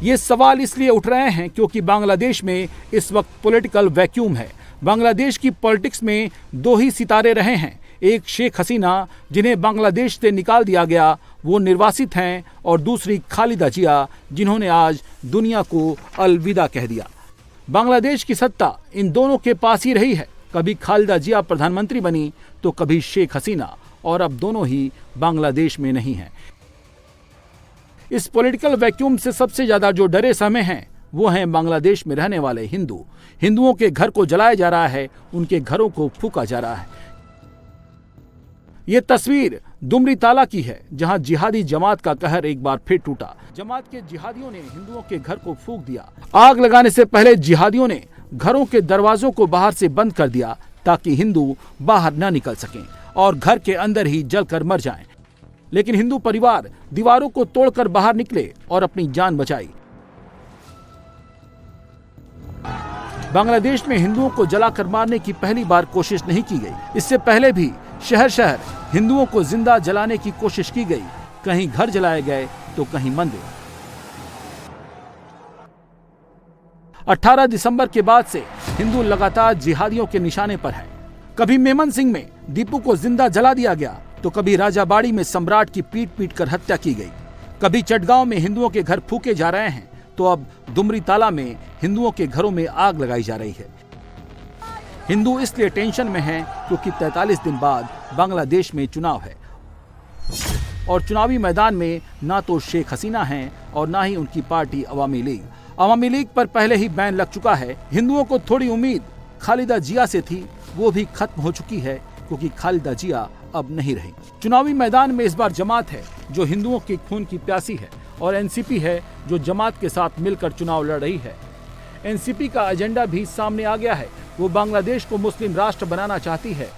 ये सवाल इसलिए उठ रहे हैं क्योंकि बांग्लादेश में इस वक्त पॉलिटिकल वैक्यूम है। बांग्लादेश की पॉलिटिक्स में दो ही सितारे रहे हैं, एक शेख हसीना जिन्हें बांग्लादेश से निकाल दिया गया, वो निर्वासित हैं, और दूसरी खालिदा जिया जिन्होंने आज दुनिया को अलविदा कह दिया। बांग्लादेश की सत्ता इन दोनों के पास ही रही है। कभी खालिदा जिया प्रधानमंत्री बनी तो कभी शेख हसीना, और अब दोनों ही बांग्लादेश में नहीं हैं। इस पॉलिटिकल वैक्यूम से सबसे ज्यादा जो डरे समय हैं वो हैं बांग्लादेश में रहने वाले हिंदू। हिंदुओं के घर को जलाया जा रहा है, उनके घरों को फूंका जा रहा है। ये तस्वीर दुमरी ताला की है, जहां जिहादी जमात का कहर एक बार फिर टूटा। जमात के जिहादियों ने हिंदुओं के घर को फूंक दिया। आग लगाने से पहले जिहादियों ने घरों के दरवाजों को बाहर से बंद कर दिया ताकि हिंदू बाहर न निकल सकें और घर के अंदर ही जलकर मर जाएं। लेकिन हिंदू परिवार दीवारों को तोड़कर बाहर निकले और अपनी जान बचाई। बांग्लादेश में हिंदुओं को जलाकर मारने की पहली बार कोशिश नहीं की गई। इससे पहले भी शहर शहर हिंदुओं को जिंदा जलाने की कोशिश की गई। कहीं घर जलाए गए तो कहीं मंदिर। 18 दिसंबर के बाद से हिंदू लगातार जिहादियों के निशाने पर है। कभी मेमन सिंह में दीपू को जिंदा जला दिया गया तो कभी राजाबाड़ी में सम्राट की पीट पीट कर हत्या की गई। कभी चटगांव में हिंदुओं के घर फूके जा रहे हैं तो अब दुमरी ताला में हिंदुओं के घरों में आग लगाई जा रही है। हिंदू इसलिए टेंशन में हैं क्योंकि 43 दिन बाद बांग्लादेश में चुनाव है और चुनावी मैदान में ना तो शेख हसीना हैं और ना ही उनकी पार्टी अवामी लीग। अवामी लीग पर पहले ही बैन लग चुका है। हिंदुओं को थोड़ी उम्मीद खालिदा जिया से थी, वो भी खत्म हो चुकी है क्योंकि खालिदा जिया अब नहीं रही। चुनावी मैदान में इस बार जमात है जो हिंदुओं के खून की प्यासी है और एनसीपी है जो जमात के साथ मिलकर चुनाव लड़ रही है। एनसीपी का एजेंडा भी सामने आ गया है। वो बांग्लादेश को मुस्लिम राष्ट्र बनाना चाहती है।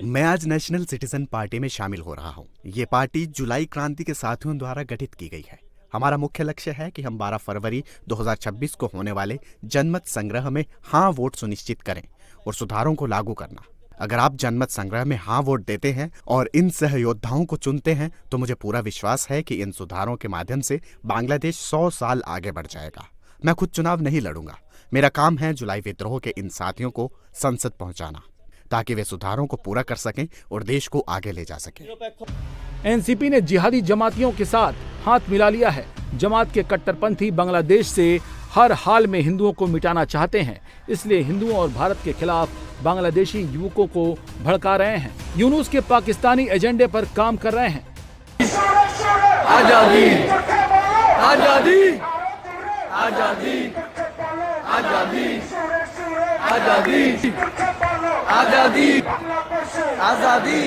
मैं आज नेशनल सिटीजन पार्टी में शामिल हो रहा हूँ। ये पार्टी जुलाई क्रांति के साथियों द्वारा गठित की गई है। हमारा मुख्य लक्ष्य है कि हम 12 फरवरी 2026 को होने वाले जनमत संग्रह में हाँ वोट सुनिश्चित करें और सुधारों को लागू करना। अगर आप जनमत संग्रह में हाँ वोट देते हैं और इन सहयोद्धाओं को चुनते हैं तो मुझे पूरा विश्वास है कि इन सुधारों के माध्यम से बांग्लादेश 100 साल आगे बढ़ जाएगा। मैं खुद चुनाव नहीं लड़ूंगा। मेरा काम है जुलाई विद्रोह के इन साथियों को संसद पहुंचाना ताकि वे सुधारों को पूरा कर सकें और देश को आगे ले जा सकें। एनसीपी ने जिहादी जमातियों के साथ हाथ मिला लिया है। जमात के कट्टरपंथी बांग्लादेश से हर हाल में हिंदुओं को मिटाना चाहते हैं, इसलिए हिंदुओं और भारत के खिलाफ बांग्लादेशी युवकों को भड़का रहे हैं। यूनुस के पाकिस्तानी एजेंडे पर काम कर रहे हैं। आजादी आजादी आजादी आजादी आजादी आजादी आजादी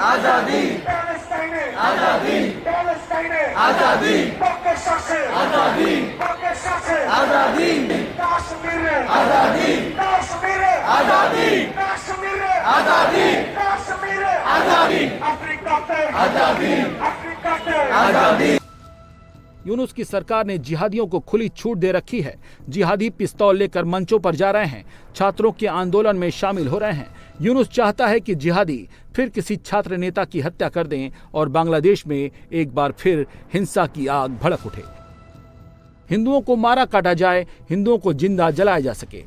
आजादी आजादी आजादी आजादी आजादी आजादी आजादी आजादी आजादी आजादी। यूनुस की सरकार ने जिहादियों को खुली छूट दे रखी है। जिहादी पिस्तौल लेकर मंचों पर जा रहे हैं, छात्रों के आंदोलन में शामिल हो रहे हैं। यूनुस चाहता है कि जिहादी फिर किसी छात्र नेता की हत्या कर दें और बांग्लादेश में एक बार फिर हिंसा की आग भड़क उठे। हिंदुओं को मारा काटा जाए, हिंदुओं को जिंदा जलाया जा सके।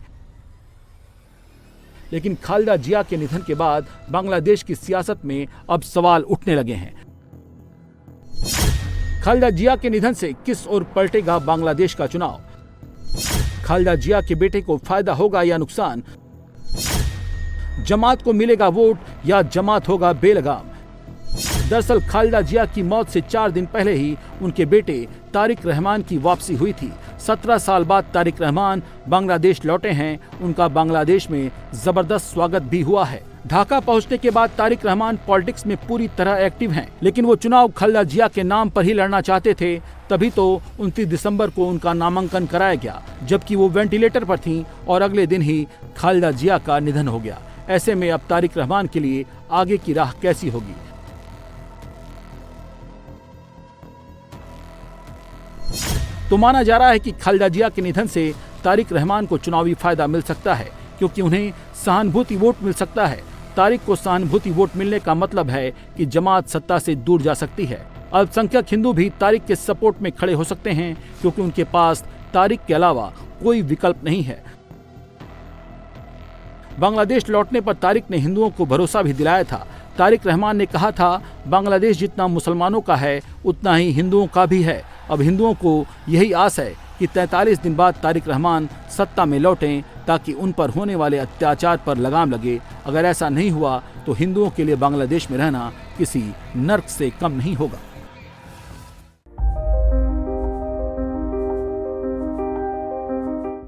लेकिन खालिदा जिया के निधन के बाद बांग्लादेश की सियासत में अब सवाल उठने लगे हैं। खालिदा जिया के निधन से किस ओर पलटेगा बांग्लादेश का चुनाव? खालिदा जिया के बेटे को फायदा होगा या नुकसान? जमात को मिलेगा वोट या जमात होगा बेलगाम? दरअसल खालिदा जिया की मौत से 4 दिन पहले ही उनके बेटे तारिक रहमान की वापसी हुई थी। 17 साल बाद तारिक रहमान बांग्लादेश लौटे हैं। उनका बांग्लादेश में जबरदस्त स्वागत भी हुआ है। ढाका पहुंचने के बाद तारिक रहमान पॉलिटिक्स में पूरी तरह एक्टिव हैं, लेकिन वो चुनाव खालिदा जिया के नाम पर ही लड़ना चाहते थे। तभी तो 29 दिसंबर को उनका नामांकन कराया गया, जबकि वो वेंटिलेटर पर थीं और अगले दिन ही खालिदा जिया का निधन हो गया। ऐसे में अब तारिक रहमान के लिए आगे की राह कैसी होगी? तो माना जा रहा है कि खालिदा जिया के निधन से तारिक रहमान को चुनावी फायदा मिल सकता है, क्योंकि उन्हें सहानुभूति वोट मिल सकता है। तारिक को सहानुभूति वोट मिलने का मतलब है कि जमात सत्ता से दूर जा सकती है। अल्पसंख्यक हिंदू भी तारिक के सपोर्ट में खड़े हो सकते हैं, क्योंकि उनके पास तारिक के अलावा कोई विकल्प नहीं है। बांग्लादेश लौटने पर तारिक ने हिंदुओं को भरोसा भी दिलाया था। तारिक रहमान ने कहा था, बांग्लादेश जितना मुसलमानों का है उतना ही हिंदुओं का भी है। अब हिंदुओं को यही आस है कि 43 दिन बाद तारिक रहमान सत्ता में लौटें, ताकि उन पर होने वाले अत्याचार पर लगाम लगे। अगर ऐसा नहीं हुआ तो हिंदुओं के लिए बांग्लादेश में रहना किसी नर्क से कम नहीं होगा।